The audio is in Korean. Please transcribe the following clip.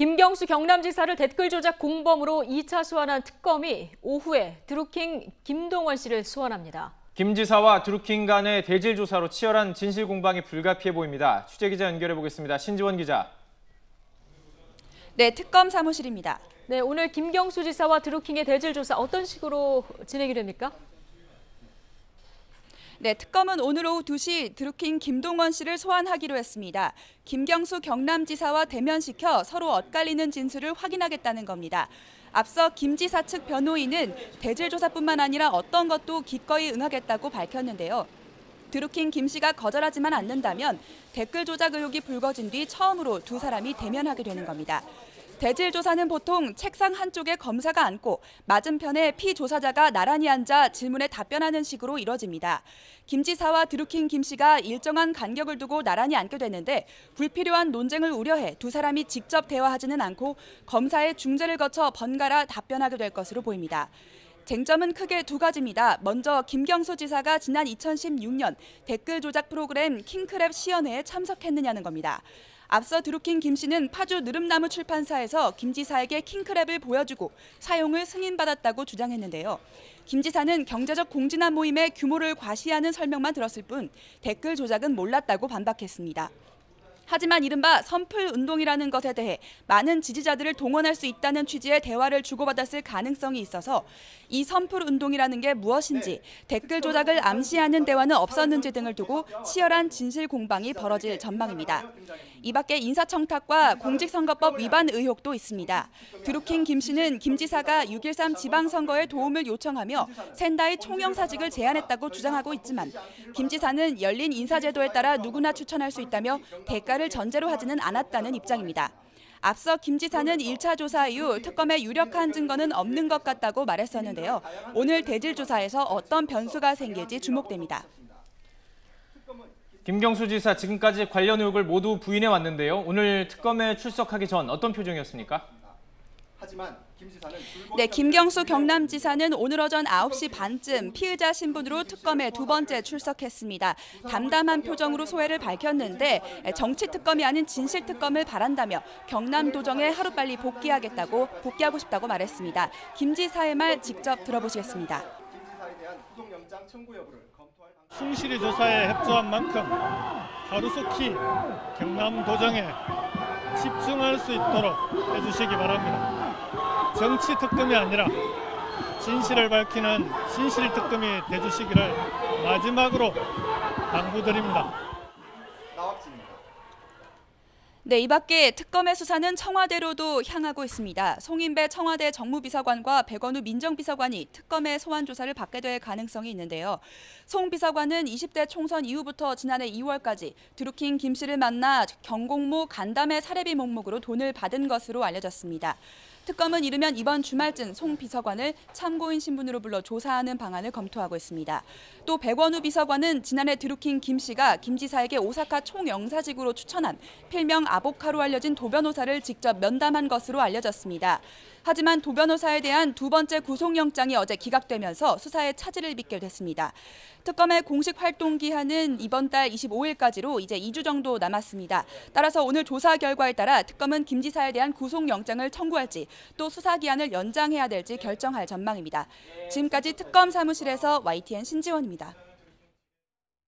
김경수 경남지사를 댓글 조작 공범으로 2차 소환한 특검이 오후에 드루킹 김동원 씨를 소환합니다. 김 지사와 드루킹 간의 대질 조사로 치열한 진실 공방이 불가피해 보입니다. 취재기자 연결해 보겠습니다. 신지원 기자. 네, 특검 사무실입니다. 네, 오늘 김경수 지사와 드루킹의 대질 조사 어떤 식으로 진행이 됩니까? 네, 특검은 오늘 오후 2시 드루킹 김동원 씨를 소환하기로 했습니다. 김경수 경남지사와 대면시켜 서로 엇갈리는 진술을 확인하겠다는 겁니다. 앞서 김 지사 측 변호인은 대질 조사뿐만 아니라 어떤 것도 기꺼이 응하겠다고 밝혔는데요. 드루킹 김 씨가 거절하지만 않는다면 댓글 조작 의혹이 불거진 뒤 처음으로 두 사람이 대면하게 되는 겁니다. 대질 조사는 보통 책상 한쪽에 검사가 앉고 맞은편에 피조사자가 나란히 앉아 질문에 답변하는 식으로 이뤄집니다. 김 지사와 드루킹 김 씨가 일정한 간격을 두고 나란히 앉게 되는데 불필요한 논쟁을 우려해 두 사람이 직접 대화하지는 않고 검사의 중재를 거쳐 번갈아 답변하게 될 것으로 보입니다. 쟁점은 크게 두 가지입니다. 먼저 김경수 지사가 지난 2016년 댓글 조작 프로그램 킹크랩 시연회에 참석했느냐는 겁니다. 앞서 드루킹 김 씨는 파주 느릅나무 출판사에서 김 지사에게 킹크랩을 보여주고 사용을 승인받았다고 주장했는데요. 김 지사는 경제적 공진화 모임의 규모를 과시하는 설명만 들었을 뿐 댓글 조작은 몰랐다고 반박했습니다. 하지만 이른바 선풀운동이라는 것에 대해 많은 지지자들을 동원할 수 있다는 취지의 대화를 주고받았을 가능성이 있어서 이 선풀운동이라는 게 무엇인지, 댓글 조작을 암시하는 대화는 없었는지 등을 두고 치열한 진실 공방이 벌어질 전망입니다. 이 밖에 인사청탁과 공직선거법 위반 의혹도 있습니다. 드루킹 김 씨는 김 지사가 6.13 지방선거에 도움을 요청하며 샌다이 총영사직을 제안했다고 주장하고 있지만 김 지사는 열린 인사제도에 따라 누구나 추천할 수 있다며 대가를 전제로 하지는 않았다는 입장입니다. 앞서 김 지사는 1차 조사 이후 특검에 유력한 증거는 없는 것 같다고 말했었는데요. 오늘 대질 조사에서 어떤 변수가 생길지 주목됩니다. 김경수 지사 지금까지 관련 의혹을 모두 부인해 왔는데요. 오늘 특검에 출석하기 전 어떤 표정이었습니까? 네, 김경수 경남지사는 오늘 오전 9시 반쯤 피의자 신분으로 특검에 두 번째 출석했습니다. 담담한 표정으로 소회를 밝혔는데 정치특검이 아닌 진실특검을 바란다며 경남도정에 하루빨리 복귀하고 싶다고 말했습니다. 김 지사의 말 직접 들어보시겠습니다. 충실히 조사에 협조한 만큼 하루속히 경남도정에 집중할 수 있도록 해주시기 바랍니다. 정치 특검이 아니라 진실을 밝히는 진실 특검이 돼주시기를 마지막으로 당부드립니다. 네, 이 밖에 특검의 수사는 청와대로도 향하고 있습니다. 송인배 청와대 정무비서관과 백원우 민정비서관이 특검의 소환 조사를 받게 될 가능성이 있는데요. 송 비서관은 20대 총선 이후부터 지난해 2월까지 드루킹 김 씨를 만나 경공모 간담회 사례비 명목으로 돈을 받은 것으로 알려졌습니다. 특검은 이르면 이번 주말쯤 송 비서관을 참고인 신분으로 불러 조사하는 방안을 검토하고 있습니다. 또 백원우 비서관은 지난해 드루킹 김 씨가 김 지사에게 오사카 총영사직으로 추천한 필명 아보카로 알려진 도 변호사를 직접 면담한 것으로 알려졌습니다. 하지만 도 변호사에 대한 두 번째 구속영장이 어제 기각되면서 수사에 차질을 빚게 됐습니다. 특검의 공식 활동 기한은 이번 달 25일까지로 이제 2주 정도 남았습니다. 따라서 오늘 조사 결과에 따라 특검은 김 지사에 대한 구속영장을 청구할지 또 수사 기한을 연장해야 될지 결정할 전망입니다. 지금까지 특검 사무실에서 YTN 신지원입니다.